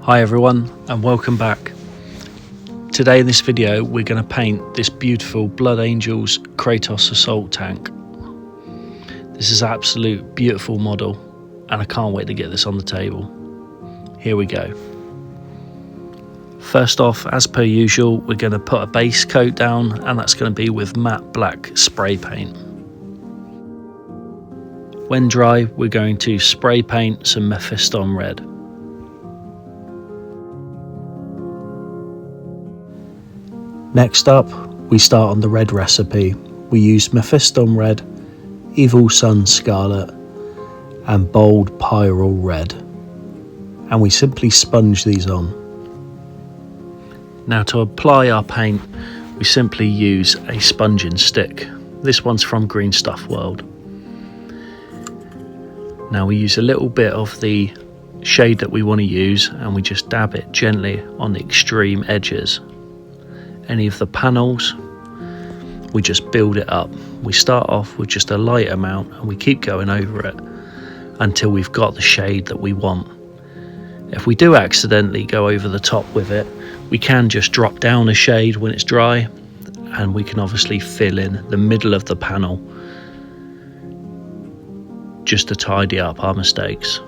Hi everyone and welcome back. Today in this video we're going to paint this beautiful Blood Angels Kratos assault tank. This is an absolute beautiful model and I can't wait to get this on the table. Here we go. First off, as per usual, we're going to put a base coat down, and that's going to be with matte black spray paint. When dry, we're going to spray paint some Mephiston red. Next up, we start on the red recipe. We use Mephiston red, Evil Sun scarlet, and bold Pyrrole red. And we simply sponge these on. Now to apply our paint, we simply use a sponging stick. This one's from Green Stuff World. Now we use a little bit of the shade that we want to use and we just dab it gently on the extreme edges. Any of the panels, we just build it up. We start off with just a light amount and we keep going over it until we've got the shade that we want. If we do accidentally go over the top with it, we can just drop down a shade when it's dry, and we can obviously fill in the middle of the panel just to tidy up our mistakes.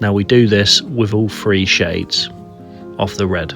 Now we do this with all three shades of the red.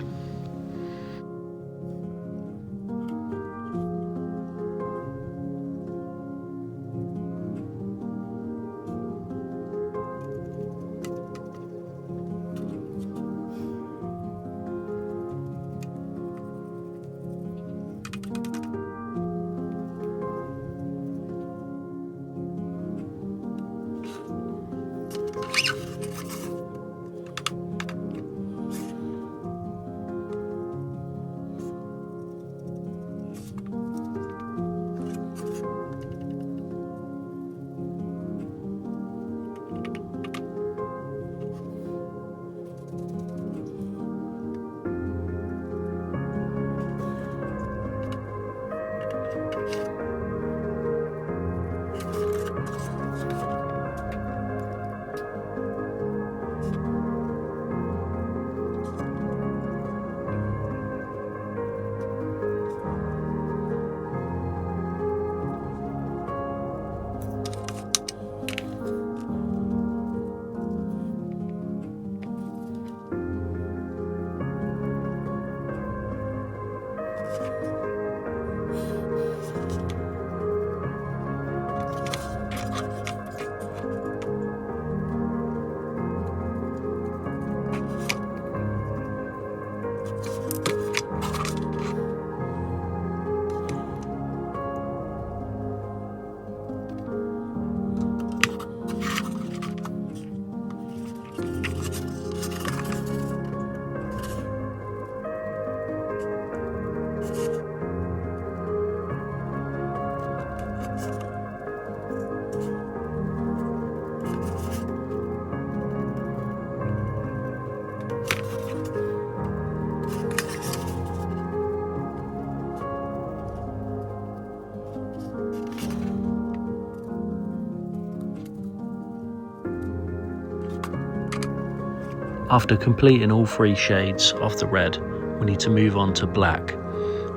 After completing all three shades of the red, we need to move on to black.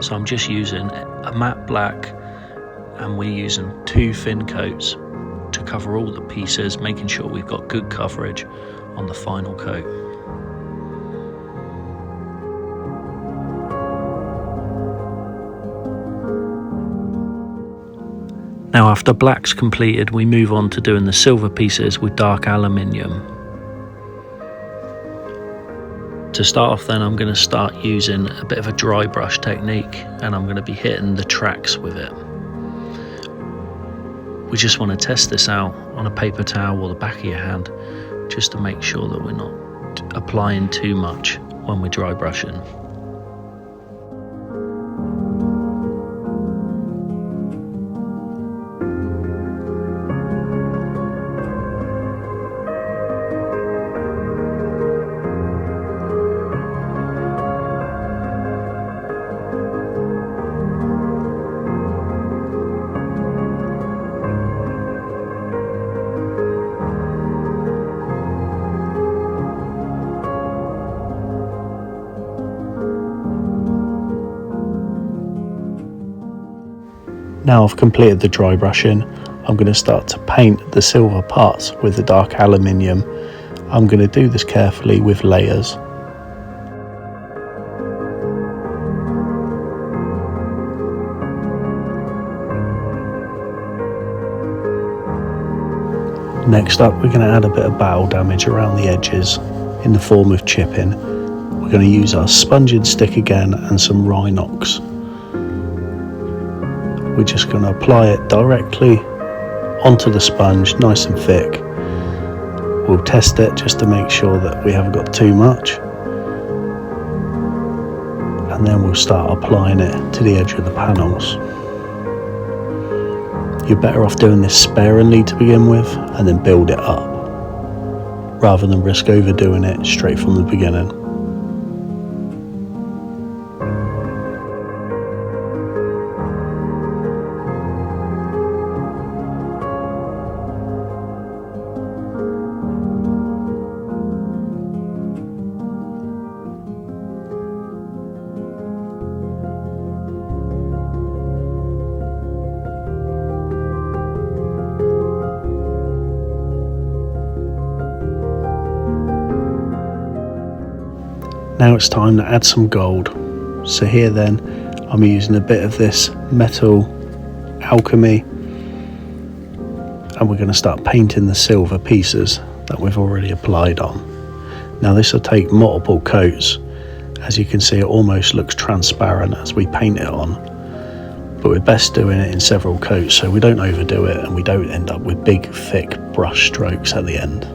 So I'm just using a matte black and we're using 2 thin coats to cover all the pieces, making sure we've got good coverage on the final coat. Now after black's completed, we move on to doing the silver pieces with dark aluminium. To start off then, I'm going to start using a bit of a dry brush technique and I'm going to be hitting the tracks with it. We just want to test this out on a paper towel or the back of your hand just to make sure that we're not applying too much when we're dry brushing. Now I've completed the dry brushing, I'm going to start to paint the silver parts with the dark aluminium. I'm going to do this carefully with layers. Next up, we're going to add a bit of battle damage around the edges in the form of chipping. We're going to use our sponging stick again and some Rhinox. We're just going to apply it directly onto the sponge, nice and thick. We'll test it just to make sure that we haven't got too much. And then we'll start applying it to the edge of the panels. You're better off doing this sparingly to begin with and then build it up, rather than risk overdoing it straight from the beginning. Now it's time to add some gold. So here then, I'm using a bit of this metal alchemy, and we're going to start painting the silver pieces that we've already applied on. Now this will take multiple coats. As you can see, it almost looks transparent as we paint it on, but we're best doing it in several coats so we don't overdo it and we don't end up with big thick brush strokes at the end.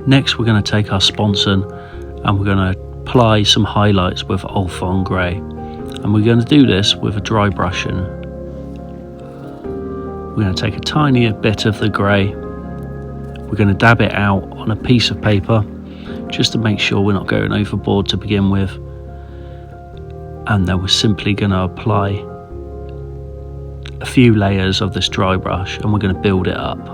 Next, we're going to take our sponson and we're going to apply some highlights with Ulfon Grey, and we're going to do this with a dry brushing. We're going to take a tiny bit of the grey, we're going to dab it out on a piece of paper just to make sure we're not going overboard to begin with, and then we're simply going to apply a few layers of this dry brush and we're going to build it up.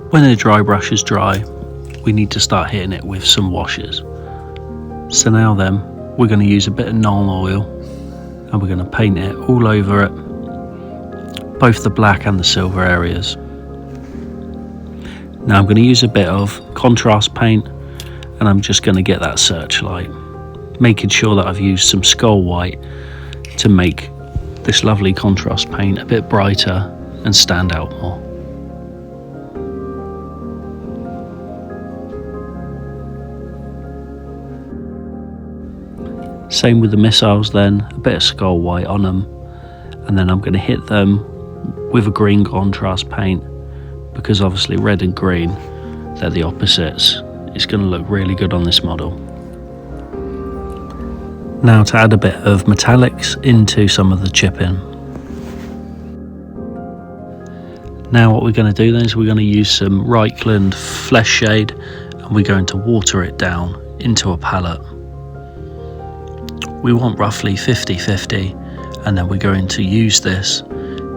When the dry brush is dry, we need to start hitting it with some washes. So now then, we're going to use a bit of Nuln Oil and we're going to paint it all over it, both the black and the silver areas. Now I'm going to use a bit of contrast paint and I'm just going to get that searchlight, making sure that I've used some skull white to make this lovely contrast paint a bit brighter and stand out more. Same with the missiles then, a bit of skull white on them, and then I'm going to hit them with a green contrast paint, because obviously red and green, they're the opposites. It's going to look really good on this model. Now to add a bit of metallics into some of the chipping. Now what we're going to do then is we're going to use some Reichland Flesh Shade and we're going to water it down into a palette. We want roughly 50-50, and then we're going to use this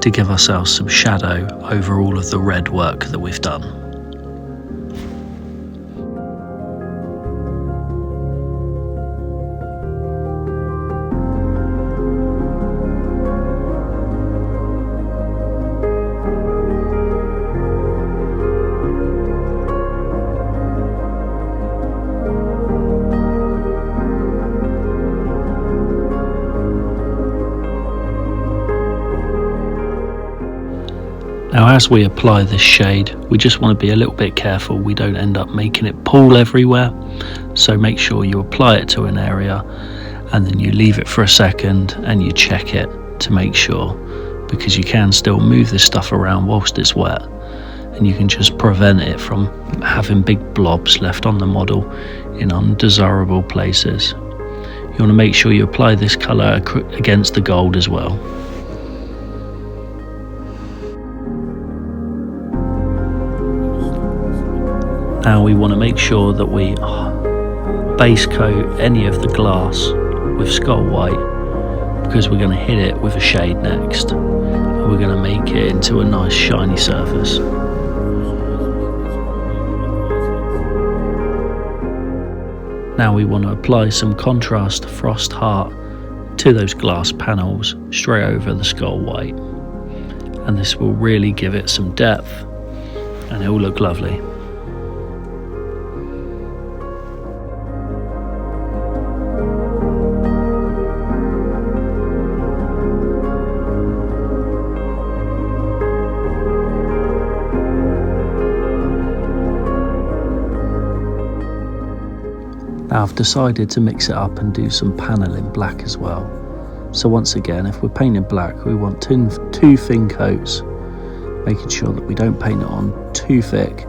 to give ourselves some shadow over all of the red work that we've done. Now as we apply this shade, we just want to be a little bit careful we don't end up making it pool everywhere. So make sure you apply it to an area and then you leave it for a second and you check it to make sure, because you can still move this stuff around whilst it's wet. and you can just prevent it from having big blobs left on the model in undesirable places. You want to make sure you apply this colour against the gold as well. Now we want to make sure that we base coat any of the glass with skull white, because we're going to hit it with a shade next, and we're going to make it into a nice shiny surface. Now we want to apply some contrast frost heart to those glass panels straight over the skull white, and this will really give it some depth and it will look lovely. Now I've decided to mix it up and do some panel in black as well. So once again, if we're painting black, we want two thin coats, making sure that we don't paint it on too thick,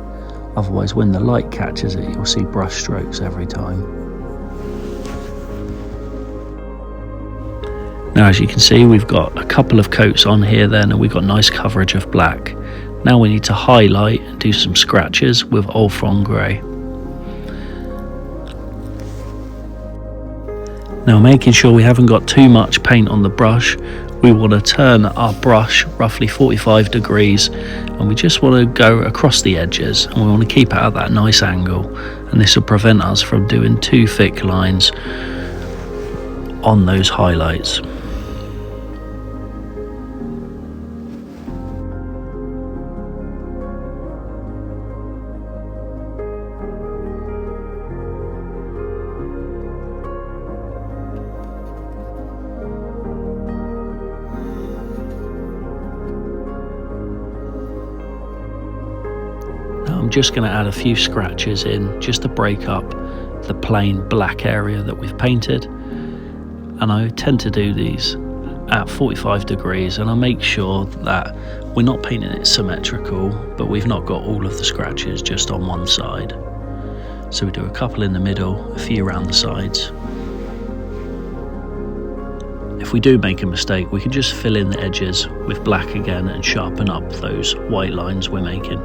otherwise when the light catches it you'll see brush strokes every time. Now as you can see, we've got a couple of coats on here then, and we've got nice coverage of black. Now we need to highlight and do some scratches with Ultron Grey. Now, making sure we haven't got too much paint on the brush, we want to turn our brush roughly 45 degrees, and we just want to go across the edges, and we want to keep it at that nice angle, and this will prevent us from doing too thick lines on those highlights. I'm just going to add a few scratches in just to break up the plain black area that we've painted, and I tend to do these at 45 degrees, and I make sure that we're not painting it symmetrical, but we've not got all of the scratches just on one side. So we do a couple in the middle, a few around the sides. If we do make a mistake, we can just fill in the edges with black again and sharpen up those white lines we're making.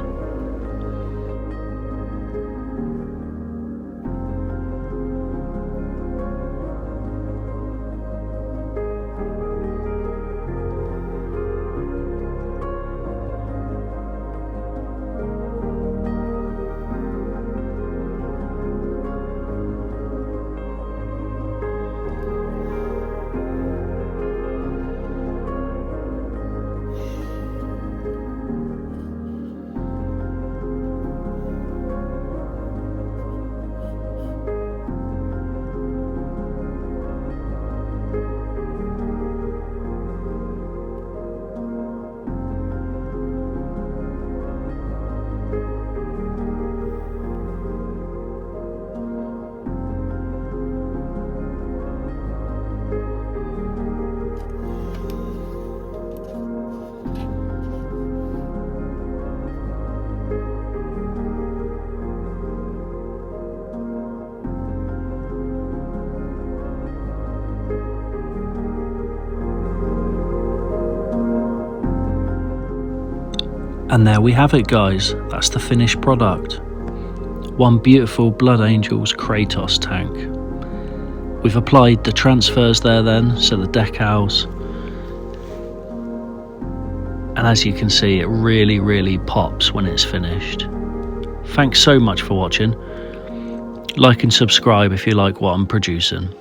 And there we have it, guys, that's the finished product. One beautiful Blood Angels Kratos tank. We've applied the transfers there then, so the decals, and as you can see it really pops when it's finished. Thanks so much for watching. Like and subscribe if you like what I'm producing.